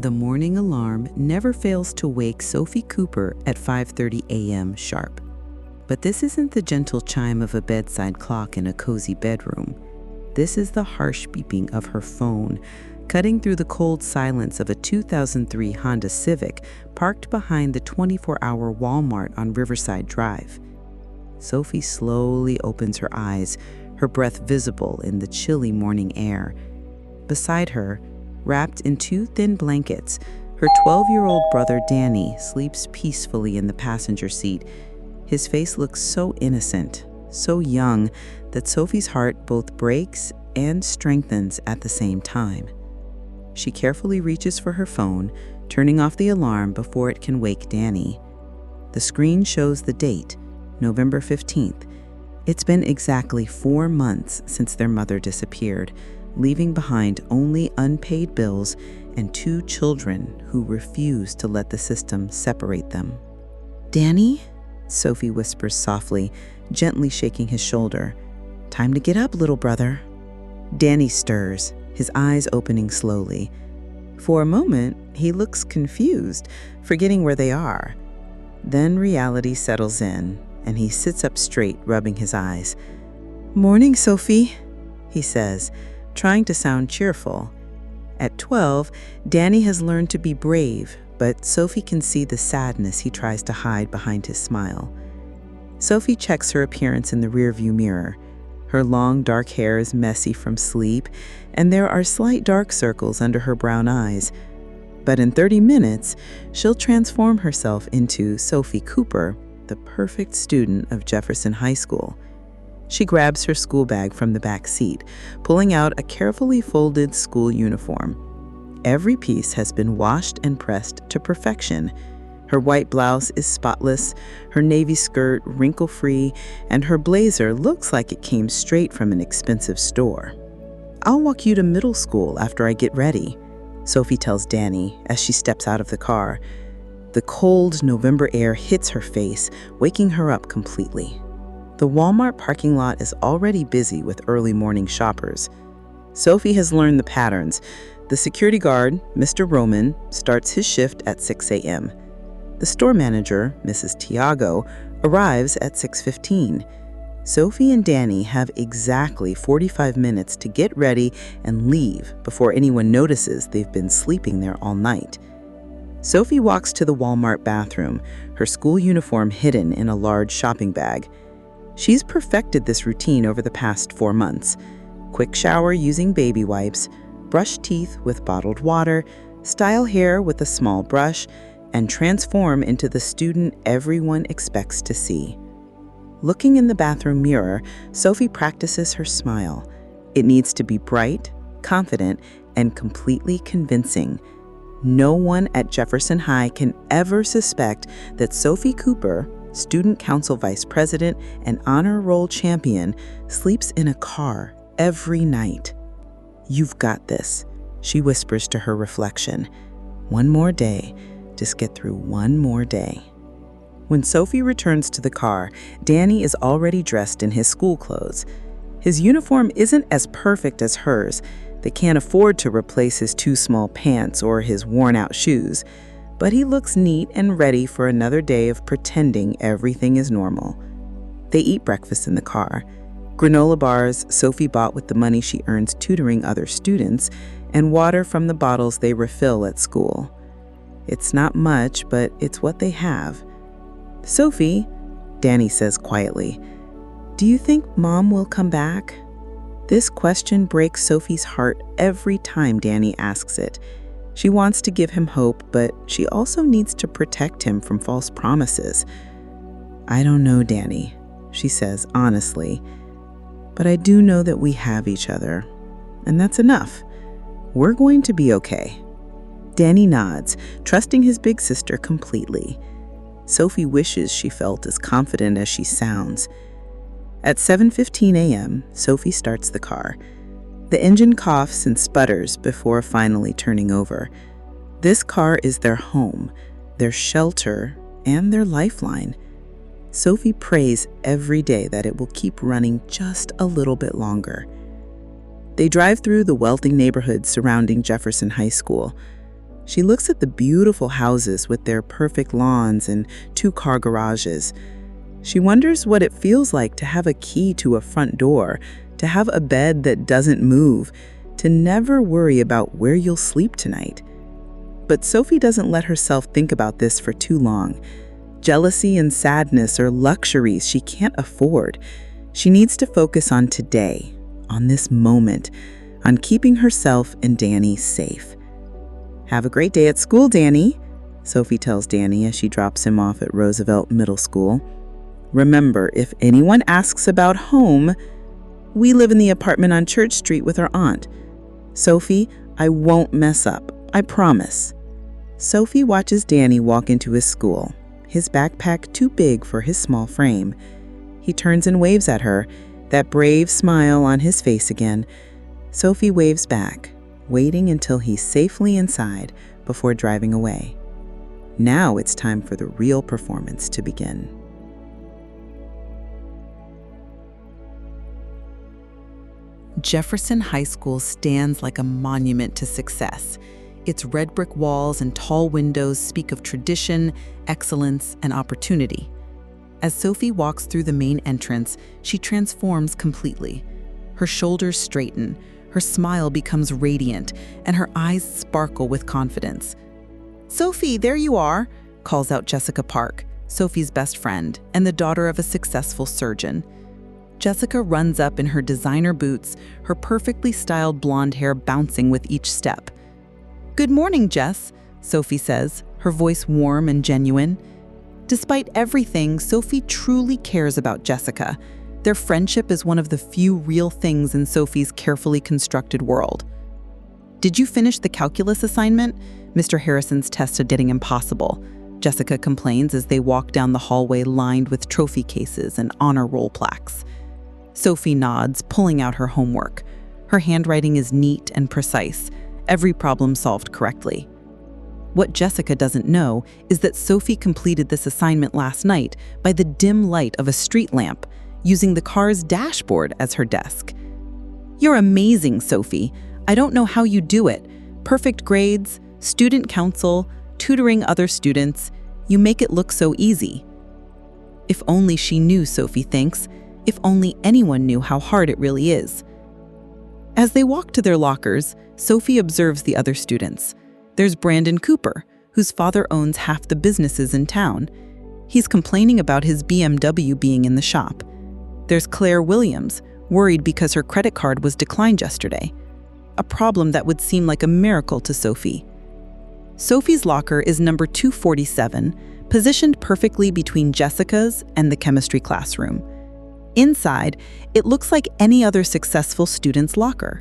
The morning alarm never fails to wake Sophie Cooper at 5:30 a.m. sharp. But this isn't the gentle chime of a bedside clock in a cozy bedroom. This is the harsh beeping of her phone, cutting through the cold silence of a 2003 Honda Civic parked behind the 24-hour Walmart on Riverside Drive. Sophie slowly opens her eyes, her breath visible in the chilly morning air. Beside her, wrapped in two thin blankets, her 12-year-old brother Danny sleeps peacefully in the passenger seat. His face looks so innocent, so young, that Sophie's heart both breaks and strengthens at the same time. She carefully reaches for her phone, turning off the alarm before it can wake Danny. The screen shows the date, November 15th. It's been exactly 4 months since their mother disappeared, leaving behind only unpaid bills and 2 children who refuse to let the system separate them. "Danny?" Sophie whispers softly, gently shaking his shoulder. "Time to get up, little brother." Danny stirs, his eyes opening slowly. For a moment, he looks confused, forgetting where they are. Then reality settles in, and he sits up straight, rubbing his eyes. "Morning, Sophie," he says, trying to sound cheerful. At 12, Danny has learned to be brave, but Sophie can see the sadness he tries to hide behind his smile. Sophie checks her appearance in the rearview mirror. Her long, dark hair is messy from sleep, and there are slight dark circles under her brown eyes. But in 30 minutes, she'll transform herself into Sophie Cooper, the perfect student of Jefferson High School. She grabs her school bag from the back seat, pulling out a carefully folded school uniform. Every piece has been washed and pressed to perfection. Her white blouse is spotless, her navy skirt wrinkle-free, and her blazer looks like it came straight from an expensive store. "I'll walk you to middle school after I get ready," Sophie tells Danny as she steps out of the car. The cold November air hits her face, waking her up completely. The Walmart parking lot is already busy with early morning shoppers. Sophie has learned the patterns. The security guard, Mr. Roman, starts his shift at 6 a.m. The store manager, Mrs. Tiago, arrives at 6:15. Sophie and Danny have exactly 45 minutes to get ready and leave before anyone notices they've been sleeping there all night. Sophie walks to the Walmart bathroom, her school uniform hidden in a large shopping bag. She's perfected this routine over the past 4 months. Quick shower using baby wipes, brush teeth with bottled water, style hair with a small brush, and transform into the student everyone expects to see. Looking in the bathroom mirror, Sophie practices her smile. It needs to be bright, confident, and completely convincing. No one at Jefferson High can ever suspect that Sophie Cooper, student council vice president and honor roll champion, sleeps in a car every night. "You've got this," she whispers to her reflection. "One more day. Just get through one more day." When Sophie returns to the car, Danny is already dressed in his school clothes. His uniform isn't as perfect as hers. They can't afford to replace his too small pants or his worn-out shoes. But he looks neat and ready for another day of pretending everything is normal. They eat breakfast in the car. Granola bars Sophie bought with the money she earns tutoring other students, and water from the bottles they refill at school. It's not much, but it's what they have. "Sophie," Danny says quietly, "do you think Mom will come back?" This question breaks Sophie's heart every time Danny asks it. She wants to give him hope, but she also needs to protect him from false promises. "I don't know, Danny," she says honestly, "but I do know that we have each other, and that's enough. We're going to be okay." Danny nods, trusting his big sister completely. Sophie wishes she felt as confident as she sounds. At 7:15 a.m., Sophie starts the car. The engine coughs and sputters before finally turning over. This car is their home, their shelter, and their lifeline. Sophie prays every day that it will keep running just a little bit longer. They drive through the wealthy neighborhoods surrounding Jefferson High School. She looks at the beautiful houses with their perfect lawns and two-car garages. She wonders what it feels like to have a key to a front door, to have a bed that doesn't move, to never worry about where you'll sleep tonight. But Sophie doesn't let herself think about this for too long. Jealousy and sadness are luxuries she can't afford. She needs to focus on today, on this moment, on keeping herself and Danny safe. "Have a great day at school, Danny," Sophie tells Danny as she drops him off at Roosevelt Middle School. "Remember, if anyone asks about home, we live in the apartment on Church Street with our aunt. Sophie, I won't mess up, I promise." Sophie watches Danny walk into his school, his backpack too big for his small frame. He turns and waves at her, that brave smile on his face again. Sophie waves back, waiting until he's safely inside before driving away. Now it's time for the real performance to begin. Jefferson High School stands like a monument to success. Its red brick walls and tall windows speak of tradition, excellence, and opportunity. As Sophie walks through the main entrance, she transforms completely. Her shoulders straighten, her smile becomes radiant, and her eyes sparkle with confidence. "Sophie, there you are," calls out Jessica Park, Sophie's best friend and the daughter of a successful surgeon. Jessica runs up in her designer boots, her perfectly styled blonde hair bouncing with each step. "Good morning, Jess," Sophie says, her voice warm and genuine. Despite everything, Sophie truly cares about Jessica. Their friendship is one of the few real things in Sophie's carefully constructed world. "Did you finish the calculus assignment? Mr. Harrison's tests are getting impossible," Jessica complains as they walk down the hallway lined with trophy cases and honor roll plaques. Sophie nods, pulling out her homework. Her handwriting is neat and precise, every problem solved correctly. What Jessica doesn't know is that Sophie completed this assignment last night by the dim light of a street lamp, using the car's dashboard as her desk. "You're amazing, Sophie. I don't know how you do it. Perfect grades, student council, tutoring other students. You make it look so easy." If only she knew, Sophie thinks. If only anyone knew how hard it really is. As they walk to their lockers, Sophie observes the other students. There's Brandon Cooper, whose father owns half the businesses in town. He's complaining about his BMW being in the shop. There's Claire Williams, worried because her credit card was declined yesterday. A problem that would seem like a miracle to Sophie. Sophie's locker is number 247, positioned perfectly between Jessica's and the chemistry classroom. Inside, it looks like any other successful student's locker.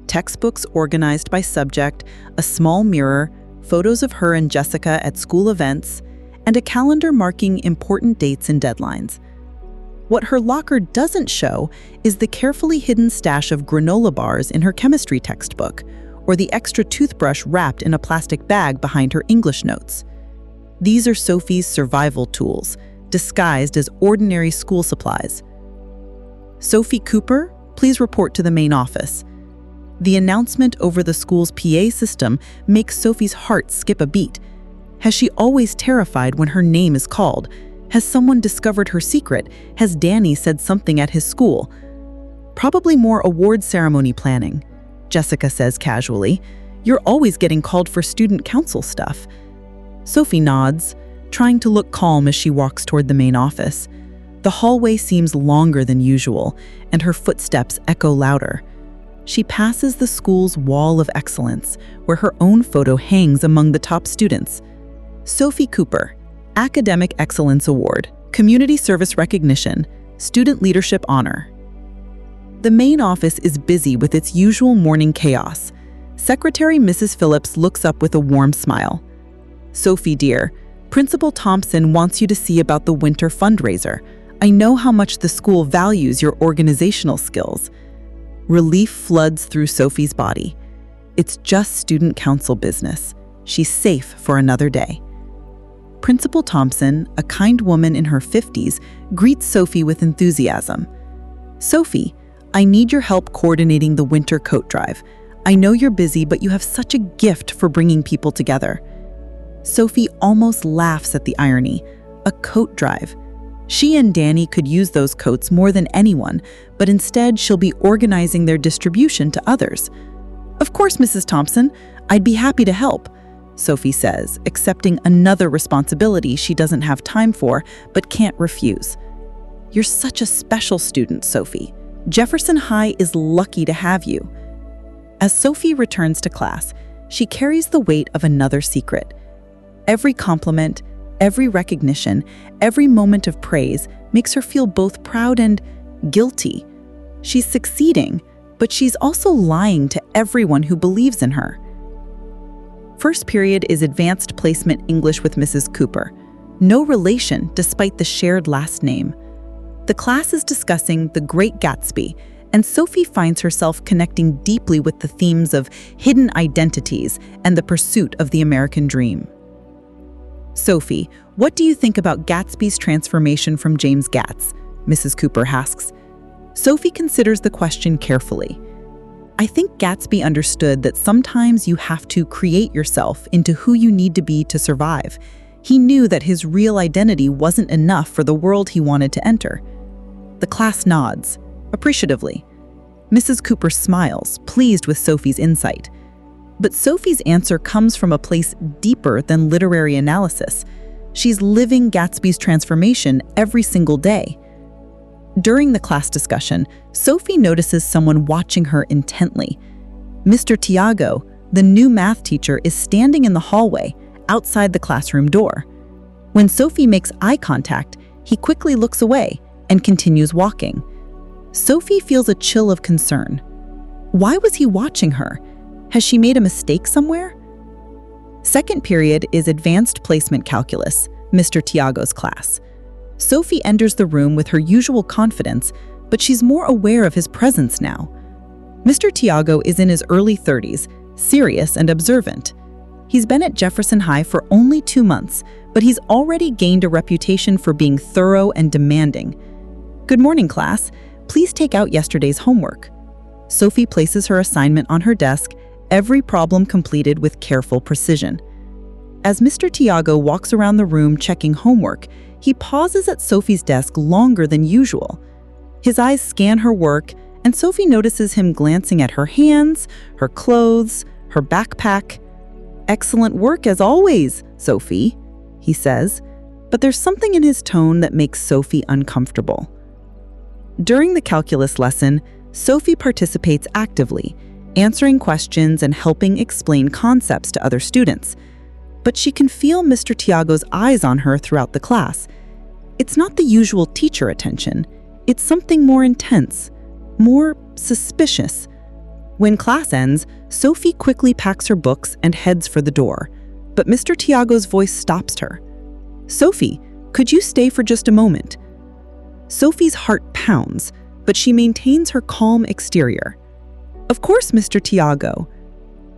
Textbooks organized by subject, a small mirror, photos of her and Jessica at school events, and a calendar marking important dates and deadlines. What her locker doesn't show is the carefully hidden stash of granola bars in her chemistry textbook, or the extra toothbrush wrapped in a plastic bag behind her English notes. These are Sophie's survival tools, disguised as ordinary school supplies. "Sophie Cooper, please report to the main office." The announcement over the school's PA system makes Sophie's heart skip a beat. Has she always terrified when her name is called? Has someone discovered her secret? Has Danny said something at his school? Probably more award ceremony planning, Jessica says casually. "You're always getting called for student council stuff." Sophie nods, trying to look calm as she walks toward the main office. The hallway seems longer than usual, and her footsteps echo louder. She passes the school's wall of excellence, where her own photo hangs among the top students. Sophie Cooper, Academic Excellence Award, Community Service Recognition, Student Leadership Honor. The main office is busy with its usual morning chaos. Secretary Mrs. Phillips looks up with a warm smile. "Sophie, dear, Principal Thompson wants you to see about the winter fundraiser. I know how much the school values your organizational skills." Relief floods through Sophie's body. It's just student council business. She's safe for another day. Principal Thompson, a kind woman in her 50s, greets Sophie with enthusiasm. "Sophie, I need your help coordinating the winter coat drive. I know you're busy, but you have such a gift for bringing people together." Sophie almost laughs at the irony. A coat drive. She and Danny could use those coats more than anyone, but instead she'll be organizing their distribution to others. "Of course, Mrs. Thompson, I'd be happy to help," Sophie says, accepting another responsibility she doesn't have time for but can't refuse. "You're such a special student, Sophie. Jefferson High is lucky to have you." As Sophie returns to class, she carries the weight of another secret. Every compliment, every recognition, every moment of praise makes her feel both proud and guilty. She's succeeding, but she's also lying to everyone who believes in her. First period is Advanced Placement English with Mrs. Cooper. No relation despite the shared last name. The class is discussing The Great Gatsby, and Sophie finds herself connecting deeply with the themes of hidden identities and the pursuit of the American dream. "Sophie, what do you think about Gatsby's transformation from James Gatz?" Mrs. Cooper asks. Sophie considers the question carefully. "I think Gatsby understood that sometimes you have to create yourself into who you need to be to survive. He knew that his real identity wasn't enough for the world he wanted to enter." The class nods, appreciatively. Mrs. Cooper smiles, pleased with Sophie's insight. But Sophie's answer comes from a place deeper than literary analysis. She's living Gatsby's transformation every single day. During the class discussion, Sophie notices someone watching her intently. Mr. Tiago, the new math teacher, is standing in the hallway, outside the classroom door. When Sophie makes eye contact, he quickly looks away and continues walking. Sophie feels a chill of concern. Why was he watching her? Has she made a mistake somewhere? Second period is Advanced Placement Calculus, Mr. Tiago's class. Sophie enters the room with her usual confidence, but she's more aware of his presence now. Mr. Tiago is in his early 30s, serious and observant. He's been at Jefferson High for only 2 months, but he's already gained a reputation for being thorough and demanding. "Good morning, class. Please take out yesterday's homework." Sophie places her assignment on her desk, every problem completed with careful precision. As Mr. Tiago walks around the room checking homework, he pauses at Sophie's desk longer than usual. His eyes scan her work, and Sophie notices him glancing at her hands, her clothes, her backpack. "Excellent work as always, Sophie," he says, but there's something in his tone that makes Sophie uncomfortable. During the calculus lesson, Sophie participates actively, answering questions and helping explain concepts to other students. But she can feel Mr. Tiago's eyes on her throughout the class. It's not the usual teacher attention. It's something more intense, more suspicious. When class ends, Sophie quickly packs her books and heads for the door. But Mr. Tiago's voice stops her. "Sophie, could you stay for just a moment?" Sophie's heart pounds, but she maintains her calm exterior. "Of course, Mr. Tiago."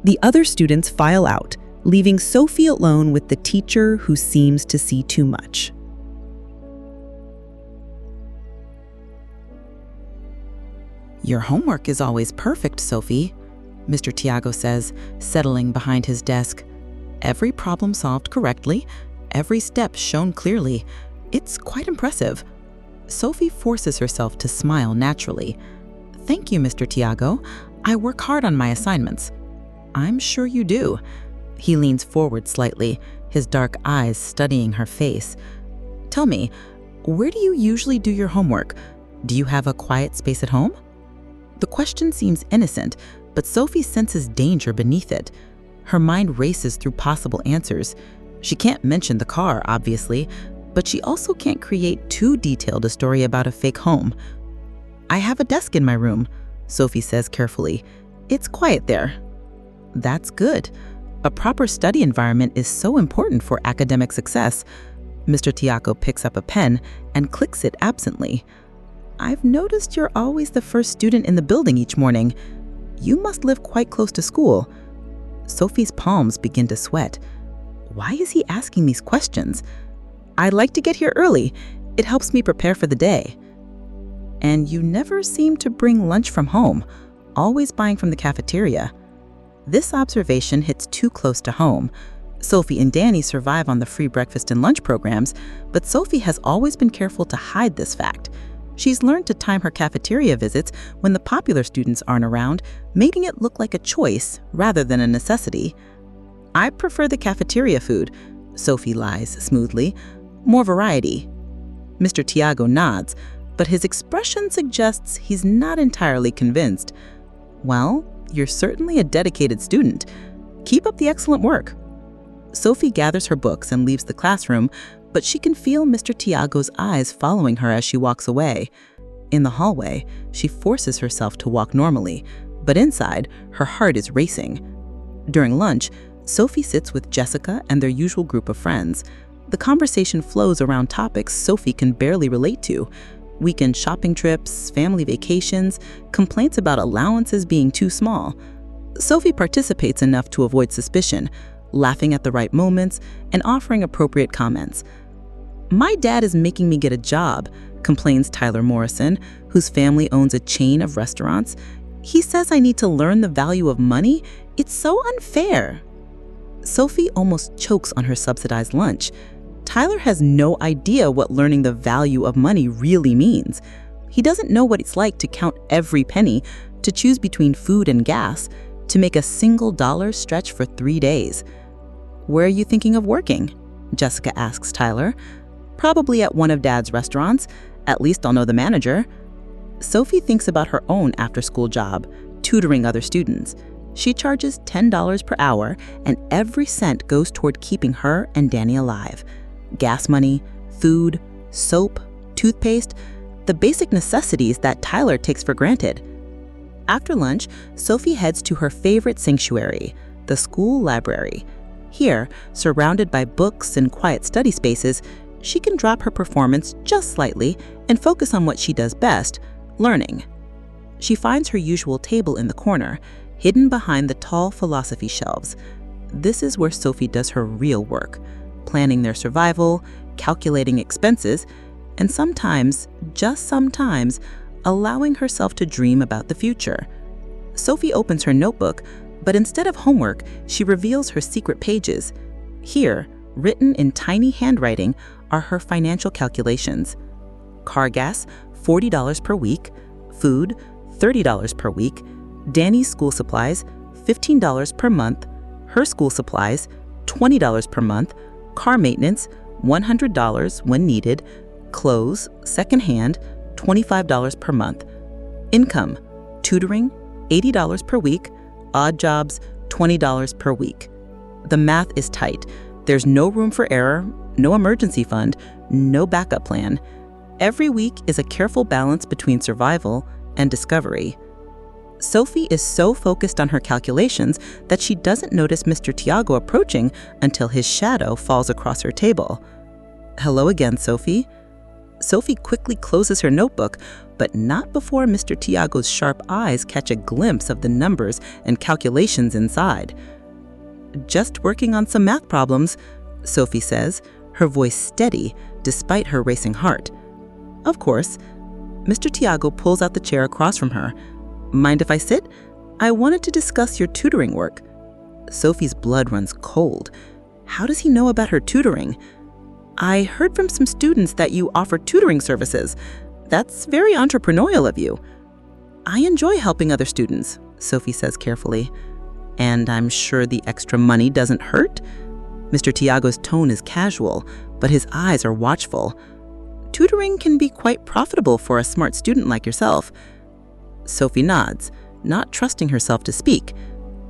The other students file out, leaving Sophie alone with the teacher who seems to see too much. "Your homework is always perfect, Sophie," Mr. Tiago says, settling behind his desk. "Every problem solved correctly, every step shown clearly. It's quite impressive." Sophie forces herself to smile naturally. "Thank you, Mr. Tiago. I work hard on my assignments." "I'm sure you do." He leans forward slightly, his dark eyes studying her face. "Tell me, where do you usually do your homework? Do you have a quiet space at home?" The question seems innocent, but Sophie senses danger beneath it. Her mind races through possible answers. She can't mention the car, obviously, but she also can't create too detailed a story about a fake home. "I have a desk in my room," Sophie says carefully. "It's quiet there." "That's good. A proper study environment is so important for academic success." Mr. Tiago picks up a pen and clicks it absently. "I've noticed you're always the first student in the building each morning. You must live quite close to school." Sophie's palms begin to sweat. Why is he asking these questions? "I like to get here early. It helps me prepare for the day." "And you never seem to bring lunch from home, always buying from the cafeteria." This observation hits too close to home. Sophie and Danny survive on the free breakfast and lunch programs, but Sophie has always been careful to hide this fact. She's learned to time her cafeteria visits when the popular students aren't around, making it look like a choice rather than a necessity. "I prefer the cafeteria food," Sophie lies smoothly. "More variety." Mr. Tiago nods, but his expression suggests he's not entirely convinced. "Well, you're certainly a dedicated student. Keep up the excellent work." Sophie gathers her books and leaves the classroom, but she can feel Mr. Tiago's eyes following her as she walks away. In the hallway, she forces herself to walk normally, but inside, her heart is racing. During lunch, Sophie sits with Jessica and their usual group of friends. The conversation flows around topics Sophie can barely relate to: weekend shopping trips, family vacations, complaints about allowances being too small. Sophie participates enough to avoid suspicion, laughing at the right moments and offering appropriate comments. "My dad is making me get a job," complains Tyler Morrison, whose family owns a chain of restaurants. "He says I need to learn the value of money. It's so unfair." Sophie almost chokes on her subsidized lunch. Tyler has no idea what learning the value of money really means. He doesn't know what it's like to count every penny, to choose between food and gas, to make a single dollar stretch for 3 days. "Where are you thinking of working?" Jessica asks Tyler. "Probably at one of Dad's restaurants. At least I'll know the manager." Sophie thinks about her own after-school job, tutoring other students. She charges $10 per hour, and every cent goes toward keeping her and Danny alive. Gas money, food, soap, toothpaste, the basic necessities that Tyler takes for granted. After lunch, Sophie heads to her favorite sanctuary, the school library. Here, surrounded by books and quiet study spaces, she can drop her performance just slightly and focus on what she does best, learning. She finds her usual table in the corner, hidden behind the tall philosophy shelves. This is where Sophie does her real work, planning their survival, calculating expenses, and sometimes, just sometimes, allowing herself to dream about the future. Sophie opens her notebook, but instead of homework, she reveals her secret pages. Here, written in tiny handwriting, are her financial calculations. Car gas, $40 per week. Food, $30 per week. Danny's school supplies, $15 per month. Her school supplies, $20 per month. Car maintenance, $100 when needed. Clothes, secondhand, $25 per month. Income, tutoring, $80 per week. Odd jobs, $20 per week. The math is tight. There's no room for error, no emergency fund, no backup plan. Every week is a careful balance between survival and discovery. Sophie is so focused on her calculations that she doesn't notice Mr. Tiago approaching until his shadow falls across her table. "Hello again, Sophie." Sophie quickly closes her notebook, but not before Mr. Tiago's sharp eyes catch a glimpse of the numbers and calculations inside. "Just working on some math problems," Sophie says, her voice steady despite her racing heart. Of course. Mr. Tiago pulls out the chair across from her. "Mind if I sit? I wanted to discuss your tutoring work." Sophie's blood runs cold. How does he know about her tutoring? "I heard from some students that you offer tutoring services. That's very entrepreneurial of you." "I enjoy helping other students," Sophie says carefully. "And I'm sure the extra money doesn't hurt?" Mr. Tiago's tone is casual, but his eyes are watchful. "Tutoring can be quite profitable for a smart student like yourself." Sophie nods, not trusting herself to speak.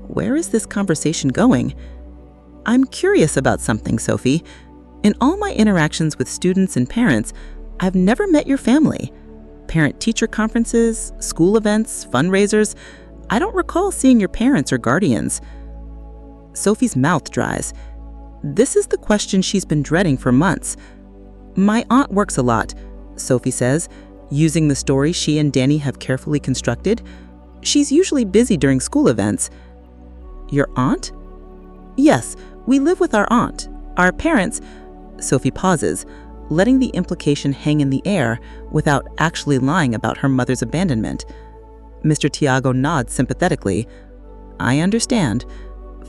Where is this conversation going? "I'm curious about something, Sophie. In all my interactions with students and parents, I've never met your family. Parent-teacher conferences, school events, fundraisers, I don't recall seeing your parents or guardians." Sophie's mouth dries. This is the question she's been dreading for months. "My aunt works a lot," Sophie says, using the story she and Danny have carefully constructed. "She's usually busy during school events." "Your aunt?" "Yes, we live with our aunt. Our parents—" Sophie pauses, letting the implication hang in the air without actually lying about her mother's abandonment. Mr. Tiago nods sympathetically. I understand.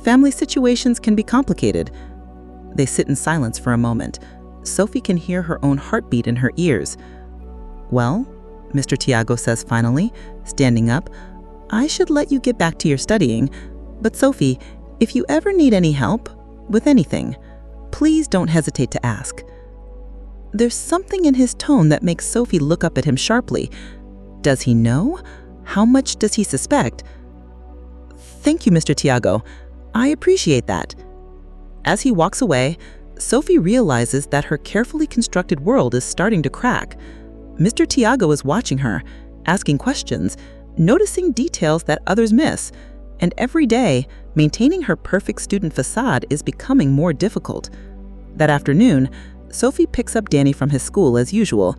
Family situations can be complicated. They sit in silence for a moment. Sophie can hear her own heartbeat in her ears. Well, Mr. Tiago says finally, standing up, I should let you get back to your studying. But Sophie, if you ever need any help with anything, please don't hesitate to ask. There's something in his tone that makes Sophie look up at him sharply. Does he know? How much does he suspect? Thank you, Mr. Tiago. I appreciate that. As he walks away, Sophie realizes that her carefully constructed world is starting to crack. Mr. Tiago is watching her, asking questions, noticing details that others miss, and every day, maintaining her perfect student facade is becoming more difficult. That afternoon, Sophie picks up Danny from his school as usual,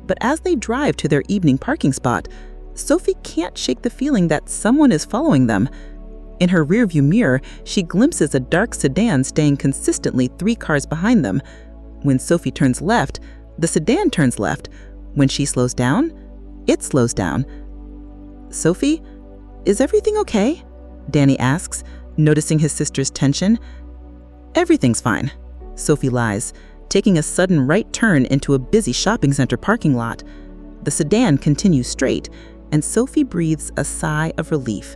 but as they drive to their evening parking spot, Sophie can't shake the feeling that someone is following them. In her rearview mirror, she glimpses a dark sedan staying consistently 3 cars behind them. When Sophie turns left, the sedan turns left. When she slows down, it slows down. Sophie, is everything okay? Danny asks, noticing his sister's tension. Everything's fine, Sophie lies, taking a sudden right turn into a busy shopping center parking lot. The sedan continues straight, and Sophie breathes a sigh of relief.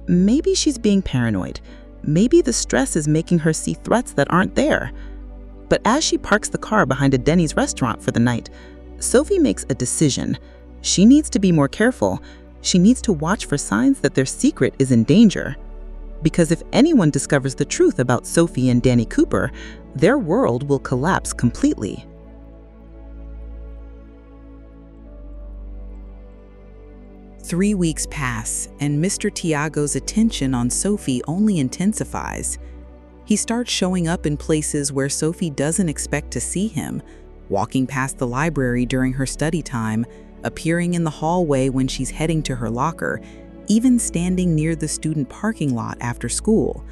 Maybe she's being paranoid. Maybe the stress is making her see threats that aren't there. But as she parks the car behind a Denny's restaurant for the night, Sophie makes a decision. She needs to be more careful. She needs to watch for signs that their secret is in danger. Because if anyone discovers the truth about Sophie and Danny Cooper, their world will collapse completely. Three weeks pass, and Mr. Tiago's attention on Sophie only intensifies. He starts showing up in places where Sophie doesn't expect to see him, walking past the library during her study time, appearing in the hallway when she's heading to her locker, even standing near the student parking lot after school.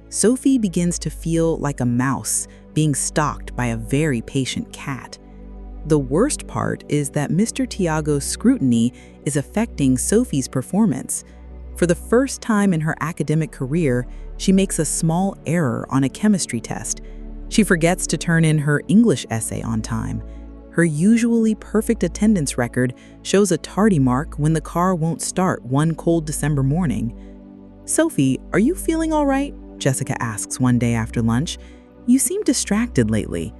Sophie begins to feel like a mouse being stalked by a very patient cat. The worst part is that Mr. Tiago's scrutiny is affecting Sophie's performance. For the first time in her academic career, she makes a small error on a chemistry test. She forgets to turn in her English essay on time. Her usually perfect attendance record shows a tardy mark when the car won't start one cold December morning. "Sophie, are you feeling all right?" Jessica asks one day after lunch. "You seem distracted lately."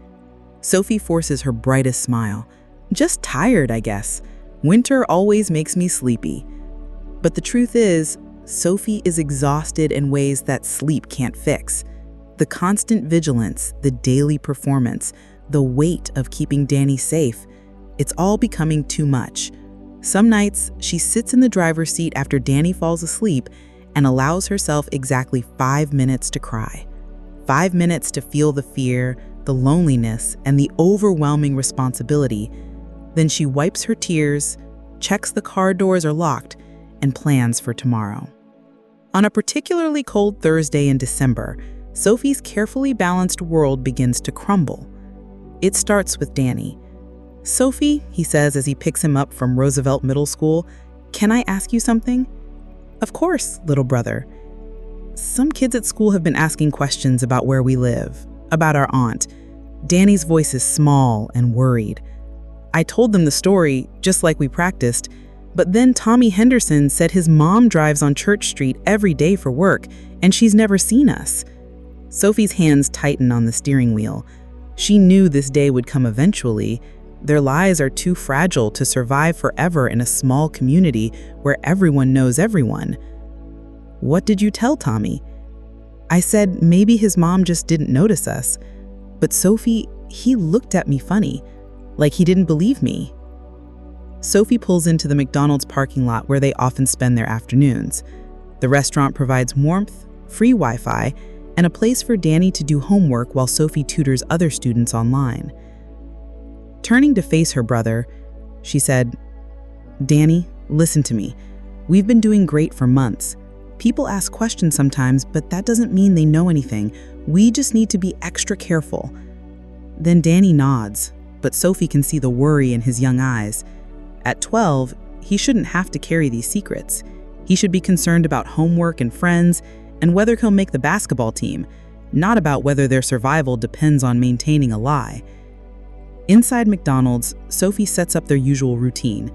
Sophie forces her brightest smile. "Just tired, I guess. Winter always makes me sleepy." But the truth is, Sophie is exhausted in ways that sleep can't fix. The constant vigilance, the daily performance, the weight of keeping Danny safe, it's all becoming too much. Some nights, she sits in the driver's seat after Danny falls asleep and allows herself exactly 5 minutes to cry. 5 minutes to feel the fear, the loneliness, and the overwhelming responsibility. Then she wipes her tears, checks the car doors are locked, and plans for tomorrow. On a particularly cold Thursday in December, Sophie's carefully balanced world begins to crumble. It starts with Danny. "Sophie," he says as he picks him up from Roosevelt Middle School, "can I ask you something?" "Of course, little brother." "Some kids at school have been asking questions about where we live, about our aunt." Danny's voice is small and worried. "I told them the story, just like we practiced, but then Tommy Henderson said his mom drives on Church Street every day for work, and she's never seen us." Sophie's hands tighten on the steering wheel. She knew this day would come eventually. Their lives are too fragile to survive forever in a small community where everyone knows everyone. "What did you tell Tommy?" "I said maybe his mom just didn't notice us. But Sophie, he looked at me funny, like he didn't believe me." Sophie pulls into the McDonald's parking lot where they often spend their afternoons. The restaurant provides warmth, free Wi-Fi, and a place for Danny to do homework while Sophie tutors other students online. Turning to face her brother, she said, "Danny, listen to me. We've been doing great for months. People ask questions sometimes, but that doesn't mean they know anything. We just need to be extra careful." Then Danny nods, but Sophie can see the worry in his young eyes. At 12, he shouldn't have to carry these secrets. He should be concerned about homework and friends and whether he'll make the basketball team, not about whether their survival depends on maintaining a lie. Inside McDonald's, Sophie sets up their usual routine.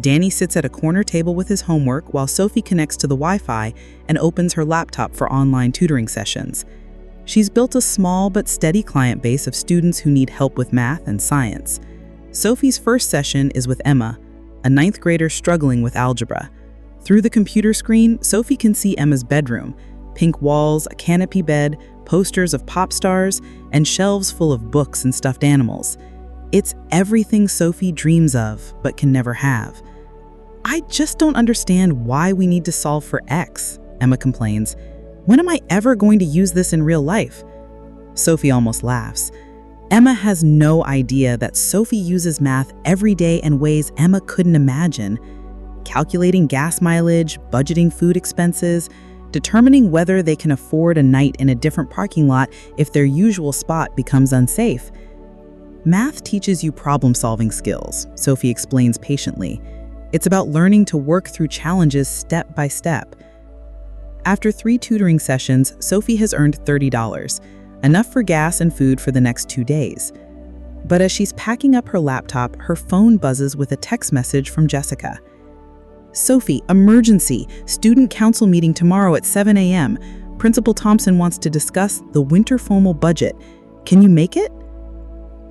Danny sits at a corner table with his homework while Sophie connects to the Wi-Fi and opens her laptop for online tutoring sessions. She's built a small but steady client base of students who need help with math and science. Sophie's first session is with Emma, a 9th grader struggling with algebra. Through the computer screen, Sophie can see Emma's bedroom: pink walls, a canopy bed, posters of pop stars, and shelves full of books and stuffed animals. It's everything Sophie dreams of but can never have. "I just don't understand why we need to solve for X," Emma complains. "When am I ever going to use this in real life?" Sophie almost laughs. Emma has no idea that Sophie uses math every day in ways Emma couldn't imagine. Calculating gas mileage, budgeting food expenses, determining whether they can afford a night in a different parking lot if their usual spot becomes unsafe. "Math teaches you problem-solving skills," Sophie explains patiently. "It's about learning to work through challenges step by step." After 3 tutoring sessions, Sophie has earned $30, enough for gas and food for the next 2 days. But as she's packing up her laptop, her phone buzzes with a text message from Jessica. "Sophie, emergency! Student council meeting tomorrow at 7 a.m. Principal Thompson wants to discuss the winter formal budget. Can you make it?"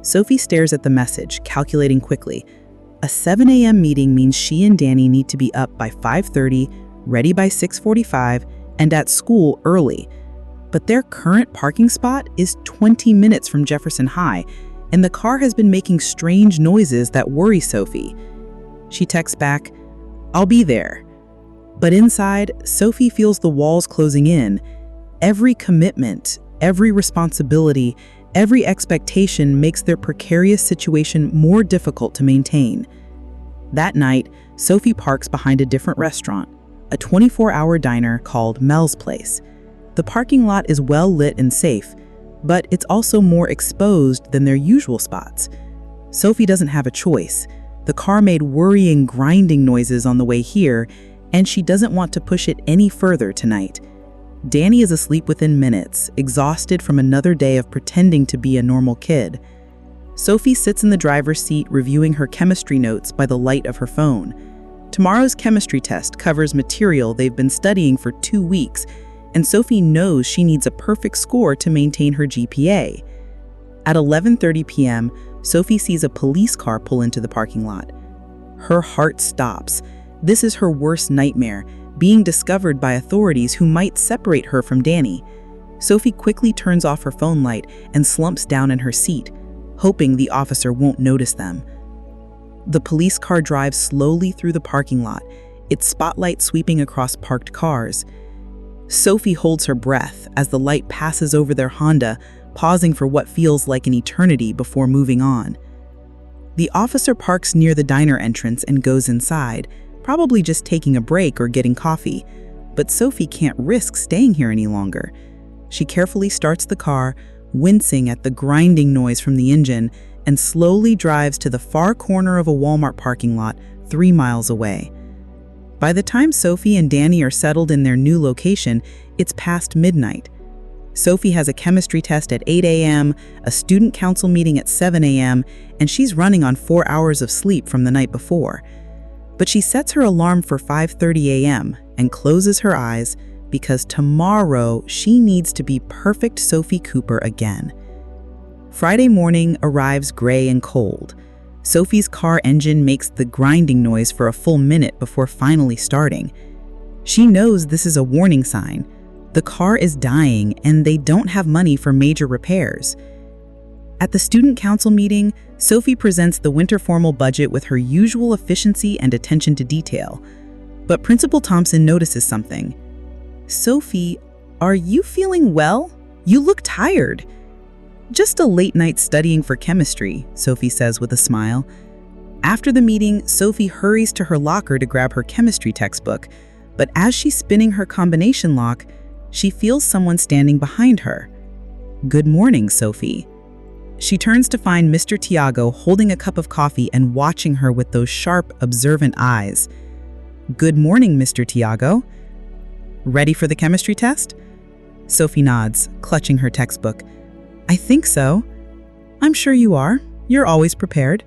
Sophie stares at the message, calculating quickly. A 7 a.m. meeting means she and Danny need to be up by 5:30, ready by 6:45, and at school early. But their current parking spot is 20 minutes from Jefferson High, and the car has been making strange noises that worry Sophie. She texts back, "I'll be there." But inside, Sophie feels the walls closing in. Every commitment, every responsibility, every expectation makes their precarious situation more difficult to maintain. That night, Sophie parks behind a different restaurant, a 24-hour diner called Mel's Place. The parking lot is well lit and safe, but it's also more exposed than their usual spots. Sophie doesn't have a choice. The car made worrying grinding noises on the way here, and she doesn't want to push it any further tonight. Danny is asleep within minutes, exhausted from another day of pretending to be a normal kid. Sophie sits in the driver's seat reviewing her chemistry notes by the light of her phone. Tomorrow's chemistry test covers material they've been studying for 2 weeks, and Sophie knows she needs a perfect score to maintain her GPA. At 11:30 p.m., Sophie sees a police car pull into the parking lot. Her heart stops. This is her worst nightmare, being discovered by authorities who might separate her from Danny. Sophie quickly turns off her phone light and slumps down in her seat, hoping the officer won't notice them. The police car drives slowly through the parking lot, its spotlight sweeping across parked cars. Sophie holds her breath as the light passes over their Honda, pausing for what feels like an eternity before moving on. The officer parks near the diner entrance and goes inside, probably just taking a break or getting coffee. But Sophie can't risk staying here any longer. She carefully starts the car, wincing at the grinding noise from the engine, and slowly drives to the far corner of a Walmart parking lot 3 miles away. By the time Sophie and Danny are settled in their new location, it's past midnight. Sophie has a chemistry test at 8 a.m., a student council meeting at 7 a.m., and she's running on 4 hours of sleep from the night before. But she sets her alarm for 5:30 a.m. and closes her eyes because tomorrow she needs to be perfect Sophie Cooper again. Friday morning arrives gray and cold. Sophie's car engine makes the grinding noise for a full minute before finally starting. She knows this is a warning sign. The car is dying and they don't have money for major repairs. At the student council meeting, Sophie presents the winter formal budget with her usual efficiency and attention to detail. But Principal Thompson notices something. "Sophie, are you feeling well? You look tired." "Just a late night studying for chemistry," Sophie says with a smile. After the meeting, Sophie hurries to her locker to grab her chemistry textbook, but as she's spinning her combination lock, she feels someone standing behind her. "Good morning, Sophie." She turns to find Mr. Tiago holding a cup of coffee and watching her with those sharp, observant eyes. "Good morning, Mr. Tiago. Ready for the chemistry test?" Sophie nods, clutching her textbook. "I think so." "I'm sure you are. You're always prepared."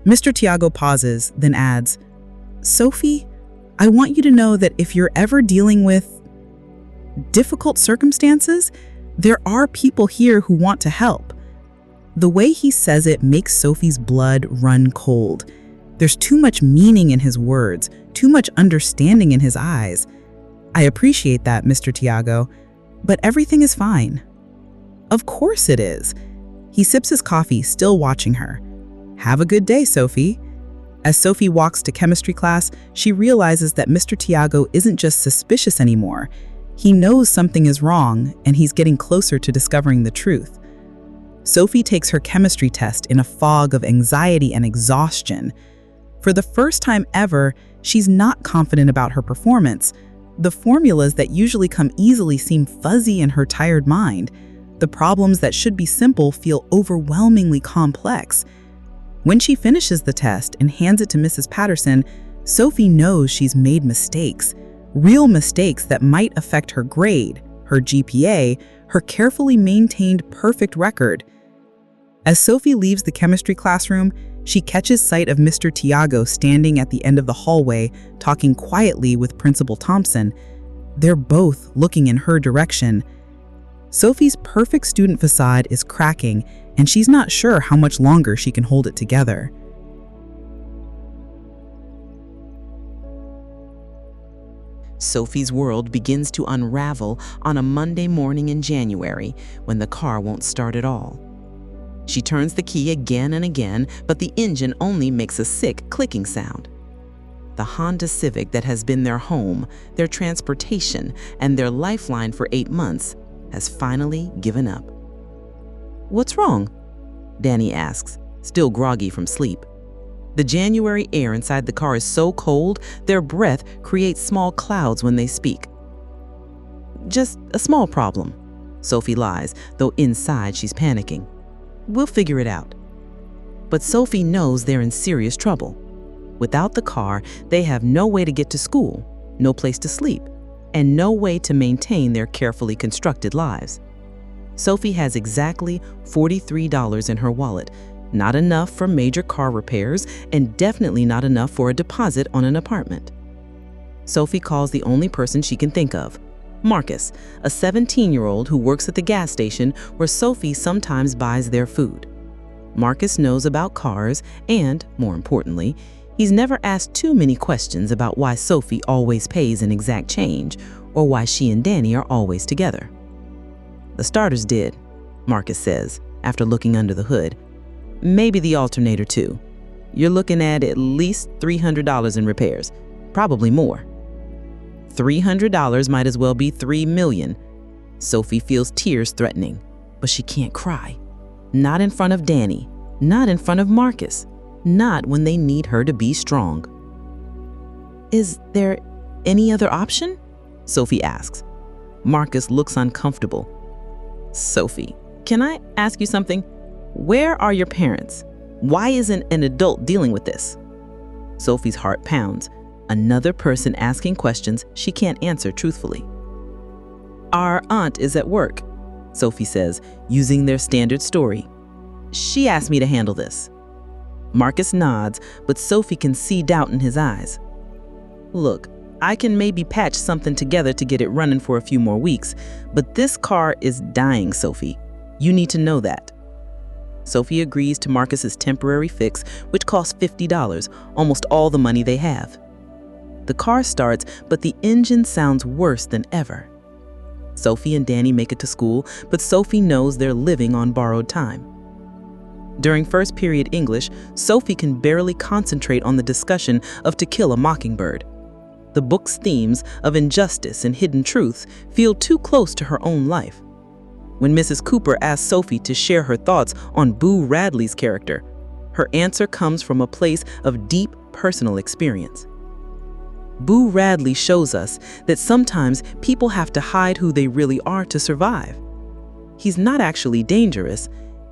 Mr. Tiago pauses, then adds, "Sophie, I want you to know that if you're ever dealing with difficult circumstances, there are people here who want to help." The way he says it makes Sophie's blood run cold. There's too much meaning in his words, too much understanding in his eyes. "I appreciate that, Mr. Tiago, but everything is fine." "Of course it is." He sips his coffee, still watching her. "Have a good day, Sophie." As Sophie walks to chemistry class, she realizes that Mr. Tiago isn't just suspicious anymore. He knows something is wrong, and he's getting closer to discovering the truth. Sophie takes her chemistry test in a fog of anxiety and exhaustion. For the first time ever, she's not confident about her performance. The formulas that usually come easily seem fuzzy in her tired mind. The problems that should be simple feel overwhelmingly complex. When she finishes the test and hands it to Mrs. Patterson, Sophie knows she's made mistakes. Real mistakes that might affect her grade, her GPA, her carefully maintained perfect record. As Sophie leaves the chemistry classroom, she catches sight of Mr. Tiago standing at the end of the hallway, talking quietly with Principal Thompson. They're both looking in her direction. Sophie's perfect student facade is cracking, and she's not sure how much longer she can hold it together. Sophie's world begins to unravel on a Monday morning in January when the car won't start at all. She turns the key again and again, but the engine only makes a sick clicking sound. The Honda Civic that has been their home, their transportation, and their lifeline for 8 months has finally given up. "What's wrong?" Danny asks, still groggy from sleep. The January air inside the car is so cold, their breath creates small clouds when they speak. "Just a small problem," Sophie lies, though inside she's panicking. "We'll figure it out." But Sophie knows they're in serious trouble. Without the car, they have no way to get to school, no place to sleep, and no way to maintain their carefully constructed lives. Sophie has exactly $43 in her wallet, not enough for major car repairs, and definitely not enough for a deposit on an apartment. Sophie calls the only person she can think of, Marcus, a 17-year-old who works at the gas station where Sophie sometimes buys their food. Marcus knows about cars and, more importantly, he's never asked too many questions about why Sophie always pays in exact change or why she and Danny are always together. "The starters did," Marcus says, after looking under the hood. "Maybe the alternator too. You're looking at least $300 in repairs, probably more." $300 might as well be $3 million. Sophie feels tears threatening, but she can't cry. Not in front of Danny, not in front of Marcus, not when they need her to be strong. "Is there any other option?" Sophie asks. Marcus looks uncomfortable. "Sophie, can I ask you something? Where are your parents? Why isn't an adult dealing with this?" Sophie's heart pounds. Another person asking questions she can't answer truthfully. "Our aunt is at work," Sophie says, using their standard story. "She asked me to handle this." Marcus nods, but Sophie can see doubt in his eyes. "Look, I can maybe patch something together to get it running for a few more weeks, but this car is dying, Sophie. You need to know that." Sophie agrees to Marcus's temporary fix, which costs $50, almost all the money they have. The car starts, but the engine sounds worse than ever. Sophie and Danny make it to school, but Sophie knows they're living on borrowed time. During first period English, Sophie can barely concentrate on the discussion of To Kill a Mockingbird. The book's themes of injustice and hidden truth feel too close to her own life. When Mrs. Cooper asks Sophie to share her thoughts on Boo Radley's character, her answer comes from a place of deep personal experience. Boo Radley shows us that sometimes people have to hide who they really are to survive. He's not actually dangerous.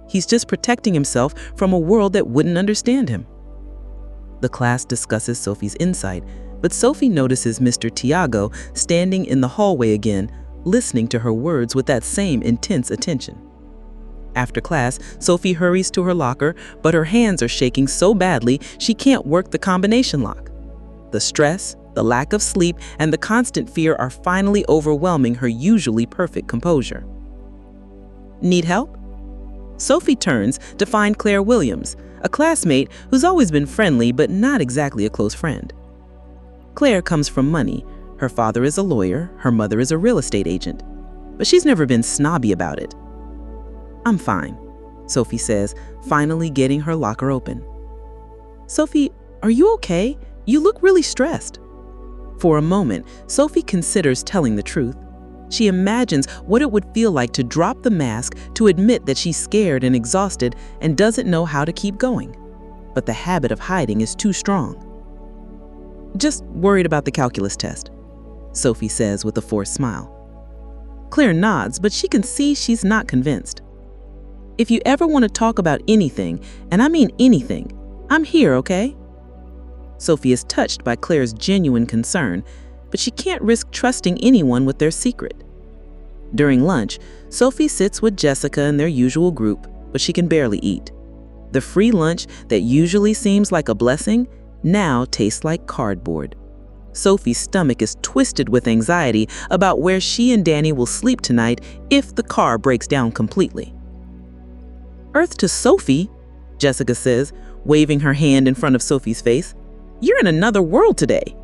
He's just protecting himself from a world that wouldn't understand him. The class discusses Sophie's insight, But Sophie notices Mr. Tiago standing in the hallway again, listening to her words with that same intense attention. After class, Sophie hurries to her locker, but her hands are shaking so badly she can't work the combination lock. The stress, the lack of sleep, and the constant fear are finally overwhelming her usually perfect composure. Need help? Sophie turns to find Claire Williams, a classmate who's always been friendly but not exactly a close friend. Claire comes from money. Her father is a lawyer, her mother is a real estate agent, but she's never been snobby about it. "I'm fine," Sophie says, finally getting her locker open. "Sophie, are you okay? You look really stressed." For a moment, Sophie considers telling the truth. She imagines what it would feel like to drop the mask, to admit that she's scared and exhausted and doesn't know how to keep going. But the habit of hiding is too strong. "Just worried about the calculus test," Sophie says with a forced smile. Claire nods, but she can see she's not convinced. "If you ever want to talk about anything, and I mean anything, I'm here, okay?" Sophie is touched by Claire's genuine concern, but she can't risk trusting anyone with their secret. During lunch, Sophie sits with Jessica and their usual group, but she can barely eat. The free lunch that usually seems like a blessing now tastes like cardboard. Sophie's stomach is twisted with anxiety about where she and Danny will sleep tonight if the car breaks down completely. "Earth to Sophie," Jessica says, waving her hand in front of Sophie's face. "You're in another world today."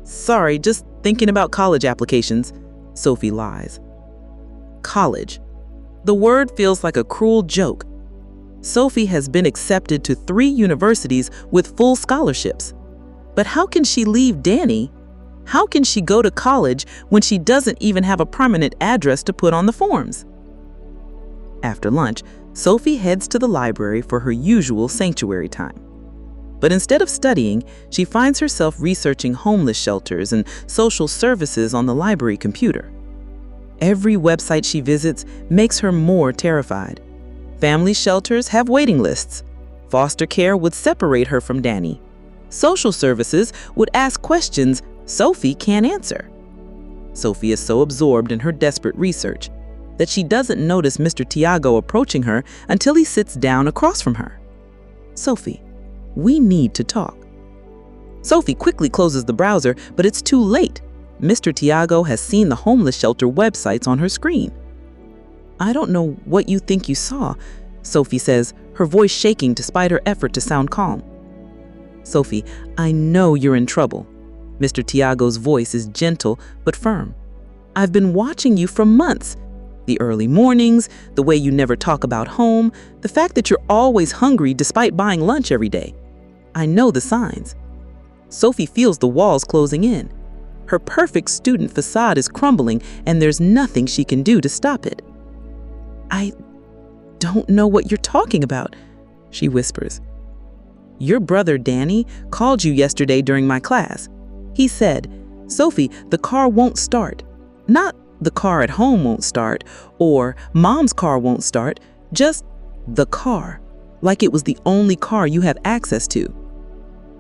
"Sorry, just thinking about college applications," Sophie lies. College. The word feels like a cruel joke. Sophie has been accepted to 3 universities with full scholarships. But how can she leave Danny? How can she go to college when she doesn't even have a permanent address to put on the forms? After lunch, Sophie heads to the library for her usual sanctuary time. But instead of studying, she finds herself researching homeless shelters and social services on the library computer. Every website she visits makes her more terrified. Family shelters have waiting lists. Foster care would separate her from Danny. Social services would ask questions Sophie can't answer. Sophie is so absorbed in her desperate research that she doesn't notice Mr. Tiago approaching her until he sits down across from her. "Sophie, we need to talk." Sophie quickly closes the browser, but it's too late. Mr. Tiago has seen the homeless shelter websites on her screen. "I don't know what you think you saw," Sophie says, her voice shaking despite her effort to sound calm. "Sophie, I know you're in trouble." Mr. Tiago's voice is gentle but firm. "I've been watching you for months. The early mornings, the way you never talk about home, the fact that you're always hungry despite buying lunch every day. I know the signs." Sophie feels the walls closing in. Her perfect student facade is crumbling, and there's nothing she can do to stop it. "I don't know what you're talking about," she whispers. "Your brother Danny called you yesterday during my class. He said, 'Sophie, the car won't start.' Not the car at home won't start, or mom's car won't start, just the car, like it was the only car you have access to."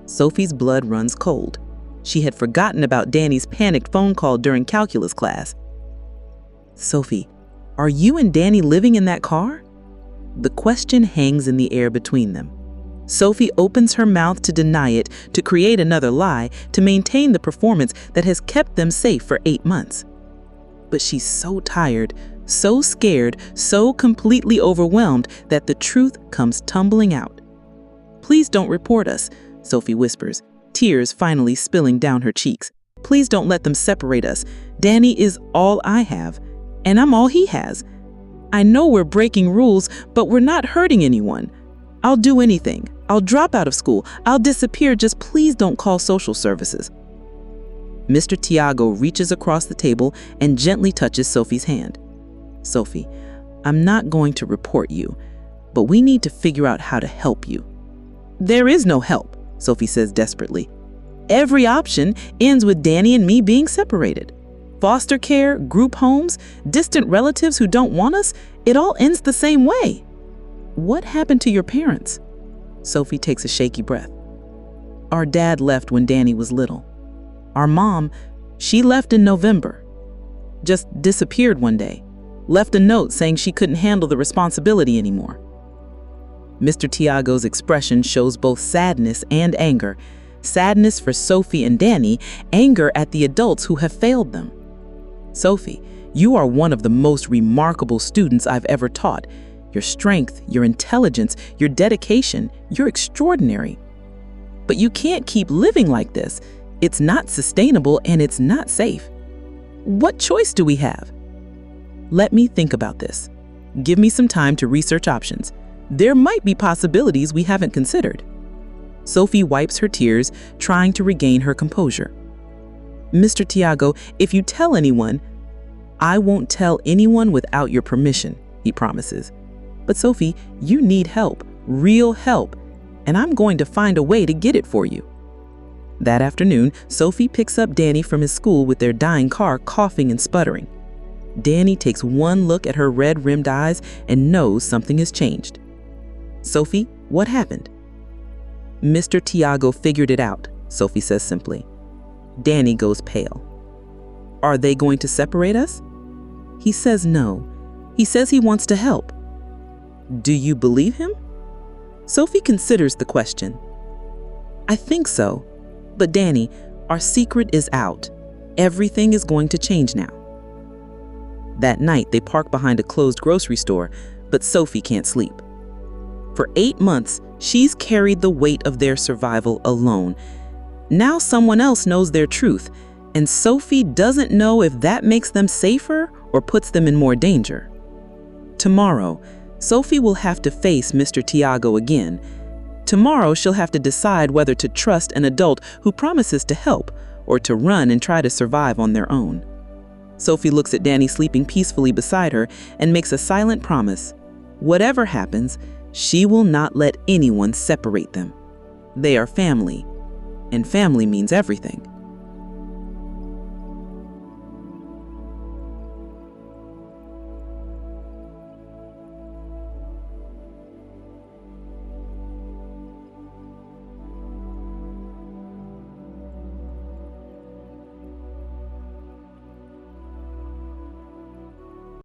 Sophie's blood runs cold. She had forgotten about Danny's panicked phone call during calculus class. "Sophie, are you and Danny living in that car?" The question hangs in the air between them. Sophie opens her mouth to deny it, to create another lie, to maintain the performance that has kept them safe for 8 months. But she's so tired, so scared, so completely overwhelmed that the truth comes tumbling out. "Please don't report us," Sophie whispers, tears finally spilling down her cheeks. "Please don't let them separate us. Danny is all I have, and I'm all he has. I know we're breaking rules, but we're not hurting anyone. I'll do anything. I'll drop out of school. I'll disappear. Just please don't call social services." Mr. Tiago reaches across the table and gently touches Sophie's hand. "Sophie, I'm not going to report you, but we need to figure out how to help you." "There is no help," Sophie says desperately. "Every option ends with Danny and me being separated. Foster care, group homes, distant relatives who don't want us, it all ends the same way." "What happened to your parents?" Sophie takes a shaky breath. Our dad left when Danny was little. Our mom, she left in November. Just disappeared one day. Left a note saying she couldn't handle the responsibility anymore. Mr. Tiago's expression shows both sadness and anger. Sadness for Sophie and Danny, anger at the adults who have failed them. Sophie, you are one of the most remarkable students I've ever taught. Your strength, your intelligence, your dedication, you're extraordinary. But you can't keep living like this. It's not sustainable and it's not safe. What choice do we have? Let me think about this. Give me some time to research options. There might be possibilities we haven't considered. Sophie wipes her tears, trying to regain her composure. Mr. Tiago, if you tell anyone, I won't tell anyone without your permission, he promises. But Sophie, you need help, real help, and I'm going to find a way to get it for you. That afternoon, Sophie picks up Danny from his school with their dying car coughing and sputtering. Danny takes one look at her red-rimmed eyes and knows something has changed. Sophie, what happened? Mr. Tiago figured it out, Sophie says simply. Danny goes pale. Are they going to separate us? He says no. He says he wants to help. Do you believe him? Sophie considers the question. I think so. But Danny, our secret is out. Everything is going to change now. That night, they park behind a closed grocery store, but Sophie can't sleep. For 8 months, she's carried the weight of their survival alone. Now someone else knows their truth, and Sophie doesn't know if that makes them safer or puts them in more danger. Tomorrow, Sophie will have to face Mr. Tiago again. Tomorrow, she'll have to decide whether to trust an adult who promises to help or to run and try to survive on their own. Sophie looks at Danny sleeping peacefully beside her and makes a silent promise. Whatever happens, she will not let anyone separate them. They are family, and family means everything.